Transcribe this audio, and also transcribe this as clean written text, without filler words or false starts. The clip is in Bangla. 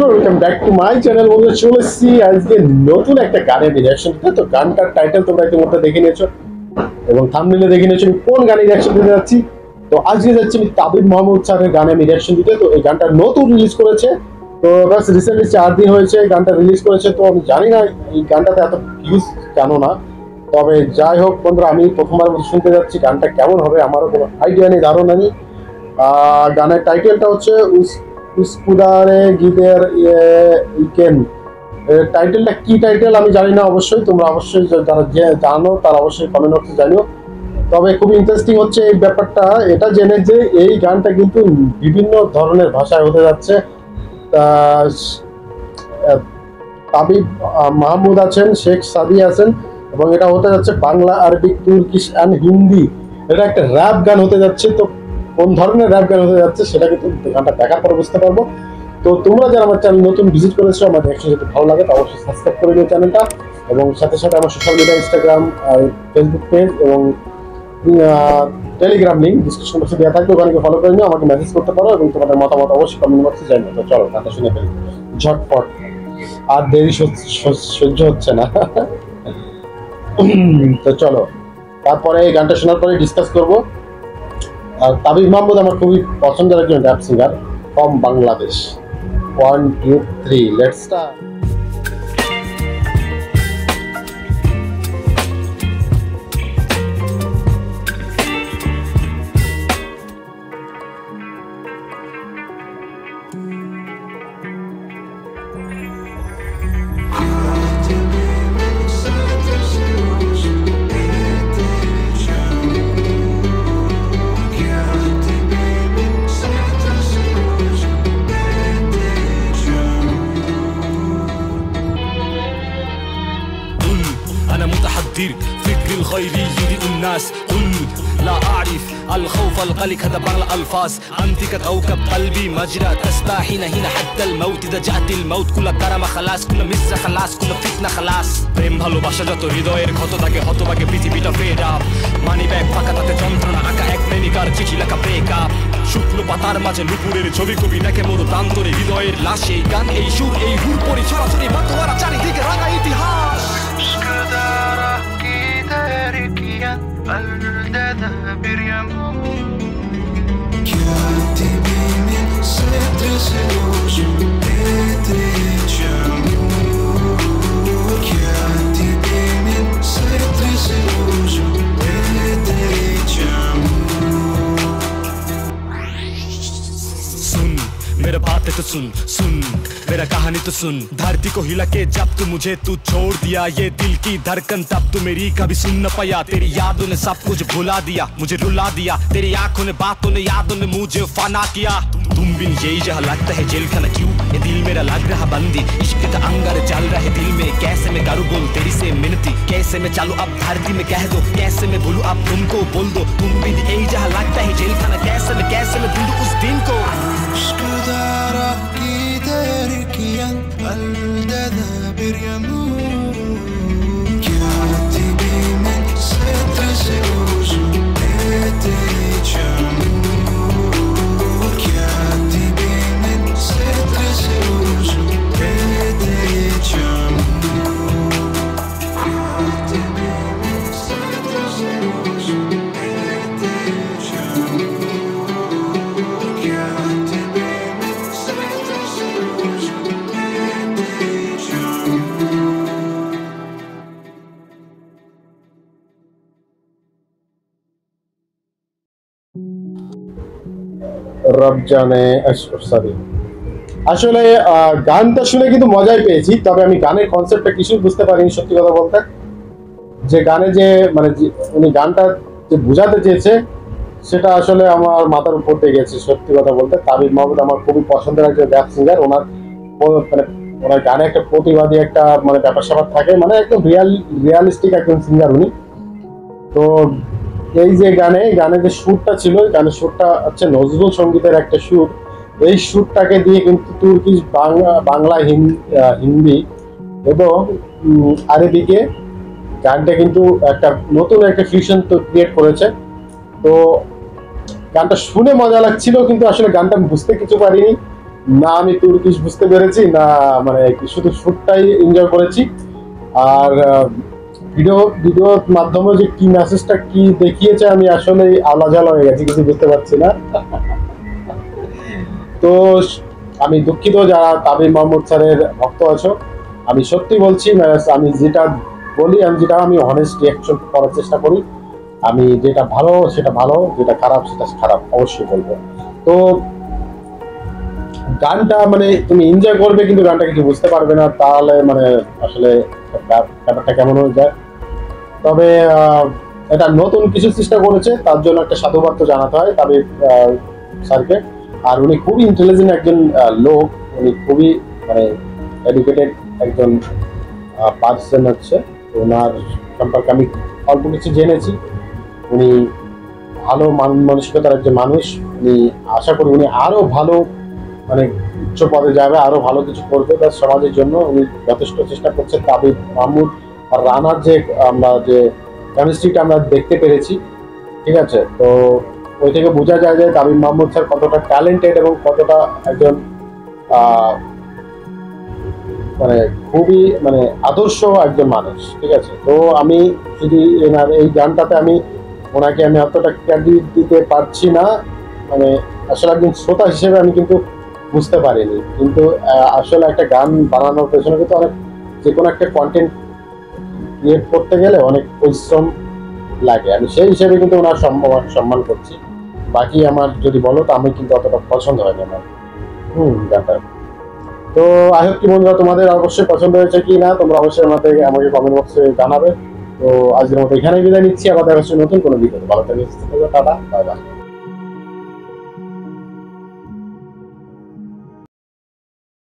Welcome back to my channel. বন্ধুরা চলে এসেছি আজকে নতুন একটা গানের রিঅ্যাকশন দিতে। তো গানটার টাইটেল তোমরা ইতিমধ্যে দেখে নিয়েছো এবং থাম্বনেলে দেখে নিয়েছো আমি কোন গানের রিঅ্যাকশন দিতে যাচ্ছি। তো আজকে যাচ্ছি আমি তাবিব মাহমুদ স্যারের গানে আমি রিঅ্যাকশন দিতে। তো এই গানটা নতুন রিলিজ করেছে, তো বাস রিসেন্টলি 4 দিন হয়েছে গানটা রিলিজ করেছে। তো আমি জানি না এই গানটাতে এত ভিউজ কেন না, তবে যাই হোক বন্ধুরা, আমি প্রথমবার শুনতে যাচ্ছি। গানটা কেমন হবে আমারও কোনো আইডিয়া নেই, ধারণা নেই। গানের টাইটেলটা হচ্ছে উস্কুদারে গীতের ইকেন। টাইটেলটা কি টাইটেল আমি জানি না, অবশ্যই তোমরা অবশ্যই যারা জানো তারা অবশ্যই কমেন্ট বক্সে জানিও। তবে খুব ইন্টারেস্টিং হচ্ছে এই ব্যাপারটা, এটা জেনে যে এই গানটা কিন্তু বিভিন্ন ধরনের ভাষায় হতে যাচ্ছে। তাবিব মাহমুদ আছেন, শেখ সাদি আছেন, এবং এটা হতে যাচ্ছে Bangla, Arabic, Turkish and Hindi. এটা একটা র্যাপ গান হতে যাচ্ছে। তো কোন ধরনের র্যাপ গান হতে যাচ্ছে সেটা কিন্তু গানটা দেখার পরে বুঝতে পারবো। তো তোমরা যারা আমার চ্যানেল নতুন ভিজিট করেছো, আমার দেখছো যদি ভালো লাগে তো অবশ্যই সাবস্ক্রাইব করে নিও চ্যানেলটা, এবং সাথে সাথে আমার social media Instagram, Facebook page এবং টেলিগ্রাম লিঙ্ক ডিসক্রিপশন বক্সে দেওয়া থাকবে, ওখানে ফলো করে নিও, আমাকে মেসেজ করতে পারো এবং তোমাদের মতামত অবশ্যই কমেন্ট বক্সে জানিও। তো চলো গানটা শুনে ফেলি ঝটপট, আর দেরি সহ্য হচ্ছে না। তো চলো, তারপরে এই গানটা শোনার পরে ডিসকাস করবো। আর তাবিব মাহমুদ আমার খুবই পছন্দের একজন rap singer from Bangladesh. 1 2 3 let's start. فكر الخيري يضيء الناس. قل لا أعرف الخوف القلق هذا بعض الألفاظ. أنت كوكب قلبي مجرى تسبحين هنا حتى الموت. إذا جاءت الموت كل كرم خلاص, كل Mishra خلاص, كل ফিতনা خلاص. প্রেম ভালোবাসা যত হৃদয়ের ক্ষত থাকে হতভাগে পৃথিবীটা ফেড আপ. মানি ব্যাগ ফাঁকা তাতে যন্ত্রণা আঁকা এক প্রেমিকার চিঠি লেখা ব্রেকআপ. শুকনো পাতার মাঝে নুপুরের ছবি কবি দেখে মরু প্রান্তরে হৃদয়ের লাশ. এই গান এই সুর এই হুর পরি ছড়াছড়ি মাতোয়ারা চারিদিকে রাঙা ইতিহাস. كاتبي من ستر سلوج كاتبي من ستر سلوج सुन मेरा बातें तो सुन सुन मेरा कहानी तो सुन. धरती को हिला के जब तू मुझे तू छोड़ दिया, ये दिल की धड़कन तब तू मेरी कभी सुन न पाया. तेरी यादों ने सब कुछ भुला दिया, मुझे रुला दिया. तेरी आंखों ने बातों ने यादों ने मुझे फना किया. तुम बिन यही जहाँ लगता है जेल खाना. क्यों ये दिल मेरा लग रहा बंदी, इश्क का अंगार जल रहे दिल में. कैसे मैं करूँ बोल तेरी से मिनती, कैसे मैं चालू अब धरती में कह दो, कैसे मैं भूलूं अब तुमको बोल दो. तुम बिन यही जहाँ लगता है जेल खाना. कैसे मैं ढूंढूं उस दिन को. كاتبي من ستر سلوج كاتبي من ستر سلوج রবজানে সরি, আসলে গানটা শুনে কিন্তু মজাই পেয়েছি, তবে আমি গানের কনসেপ্টটা কিছুই বুঝতে পারিনি সত্যি কথা বলতে। যে গানে যে মানে উনি গানটা যে বোঝাতে চেয়েছে সেটা আসলে আমার মাথার উপর দিয়ে গেছে সত্যি কথা বলতে। তাবিব মাহমুদ আমার খুবই পছন্দের একজন র্যাপ সিঙ্গার। ওনার মানে ওনার গানে একটা প্রতিবাদী একটা মানে ব্যাপার স্যাপার থাকে, মানে একদম রিয়ালিস্টিক একজন সিঙ্গার উনি। তো এই যে গানে যে সুরটা ছিল, গানের সুরটা হচ্ছে নজরুল সঙ্গীতের একটা সুর। এই সুরটাকে দিয়ে কিন্তু তুর্কিশ, বাংলা, হিন্দি এবং আরবিকে গানটা কিন্তু একটা নতুন একটা ফিউশন তো ক্রিয়েট করেছে। তো গানটা শুনে মজা লাগছিল, কিন্তু আসলে গানটা আমি বুঝতে কিছু পারিনি, না আমি তুর্কিশ বুঝতে পেরেছি, না মানে শুধু সুরটাই এনজয় করেছি। আর ভিডিওর মাধ্যমে যে কি মেসেজটা কি দেখিয়েছে আমি আসলে আলাজালা হয়ে গেছি, কিছু বুঝতে পারছি না। তো আমি দুঃখিত যারা তাবিম মাহমুদ স্যারের ভক্ত আছো, আমি সত্যি বলছি, আমি যেটা বলি, আমি অনেস্ট রিয়াকশন করার চেষ্টা করি। আমি যেটা ভালো সেটা ভালো, যেটা খারাপ সেটা খারাপ অবশ্যই বলবো। তো গানটা মানে তুমি এনজয় করবে কিন্তু গানটা কিছু বুঝতে পারবে না, তাহলে মানে আসলে ব্যাপারটা কেমন হয়ে যায়। তবে এটা নতুন কিছু চেষ্টা করেছে, তার জন্য একটা সাধুবাদ তো জানাতে হয় তাবিম স্যারকে। আর উনি খুবই ইন্টেলিজেন্ট একজন লোক, উনি খুবই মানে এডুকেটেড একজন পার্সন হচ্ছে। ওনার সম্পর্কে আমি অল্প কিছু জেনেছি। উনি ভালো মানসিকতার একজন মানুষ। উনি আশা করি উনি আরো ভালো মানে উচ্চ পদে যাবে, আরো ভালো কিছু করবে তার সমাজের জন্য। উনি যথেষ্ট চেষ্টা করছেন। তাবিম মাহমুদ আর রানার যে আমরা যে কেমিস্ট্রিটা আমরা দেখতে পেরেছি, ঠিক আছে, তো ওই থেকে বোঝা যায় যে তাবিম মাহমুদ স্যার কতটা ট্যালেন্টেড এবং কতটা একজন মানে খুবই মানে আদর্শ একজন মানুষ, ঠিক আছে। তো আমি যদি এনার এই গানটাতে ওনাকে আমি অতটা ক্রেডিট দিতে পারছি না, মানে আসলে একজন শ্রোতা হিসেবে আমি কিন্তু বুঝতে পারিনি। কিন্তু আসলে একটা গান বানানোর পেছনে কিন্তু অনেক, যে কোনো একটা কন্টেন্ট ক্রিয়েট করতে গেলে অনেক পরিশ্রম লাগে, আমি সেই হিসেবে কিন্তু ওনার সম্মান করছি। বাকি আমার যদি বলো তো আমি কিন্তু অতটা পছন্দ হয় না আমার গানটা। তো আই হোপ কি বন্ধুরা তোমাদের অবশ্যই পছন্দ হয়েছে কি না, তোমরা অবশ্যই আমাকে কমেন্ট বক্সে জানাবে। তো আজকের মতো এখানেই বিদায় নিচ্ছি, আবার দেখা হচ্ছে নতুন কোনো ভিডিওতে। ভালো থাকবে, টাটা, বাই বাই।